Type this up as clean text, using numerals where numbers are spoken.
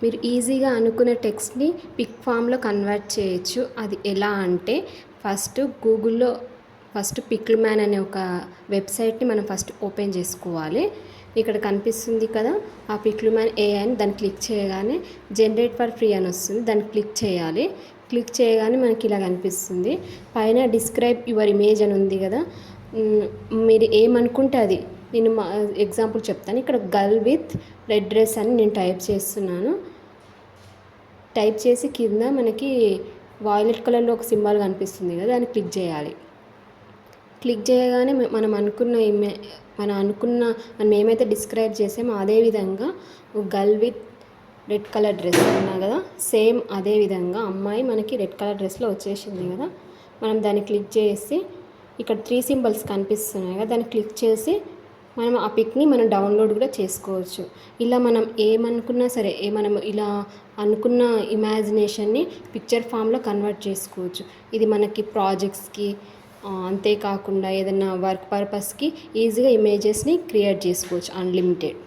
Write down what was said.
మీరు ఈజీగా అనుకున్న టెక్స్ట్ని పిక్ ఫామ్లో కన్వర్ట్ చేయొచ్చు. అది ఎలా అంటే గూగుల్లో పిక్ల్ మ్యాన్ అనే ఒక వెబ్సైట్ని మనం ఓపెన్ చేసుకోవాలి. ఇక్కడ కనిపిస్తుంది కదా, ఆ పిక్ల్ మ్యాన్ AI అని దాన్ని క్లిక్ చేయగానే జనరేట్ ఫర్ ఫ్రీ అని వస్తుంది. దాన్ని క్లిక్ చేయాలి. క్లిక్ చేయగానే మనకి ఇలా కనిపిస్తుంది. పైన డిస్క్రైబ్ యువర్ ఇమేజ్ అని ఉంది కదా, మీరు ఏమనుకుంటే అది. నేను ఎగ్జాంపుల్ చెప్తాను. ఇక్కడ గర్ల్ విత్ రెడ్ డ్రెస్ అని నేను టైప్ చేస్తున్నాను. టైప్ చేసి కింద మనకి వాయిలెట్ కలర్లో ఒక సింబల్ కనిపిస్తుంది కదా, దాన్ని క్లిక్ చేయాలి. క్లిక్ చేయగానే మనం ఏమైతే డిస్క్రైబ్ చేసామో అదే విధంగా girl with red colour dress ఉన్నా కదా, సేమ్ అదే విధంగా అమ్మాయి మనకి రెడ్ కలర్ డ్రెస్లో వచ్చేసింది కదా. మనం దాన్ని క్లిక్ చేసి ఇక్కడ 3 సింబల్స్ కనిపిస్తున్నాయి కదా, దాన్ని క్లిక్ చేసి మనం ఆ పిక్ని మనం డౌన్లోడ్ కూడా చేసుకోవచ్చు. ఇలా మనం ఏమనుకున్నా సరే, మనం ఇలా అనుకున్న ఇమాజినేషన్ని పిక్చర్ ఫామ్లో కన్వర్ట్ చేసుకోవచ్చు. ఇది మనకి ప్రాజెక్ట్స్కి, అంతేకాకుండా ఏదైనా వర్క్ పర్పస్కి ఈజీగా ఇమేజెస్ని క్రియేట్ చేసుకోవచ్చు అన్లిమిటెడ్.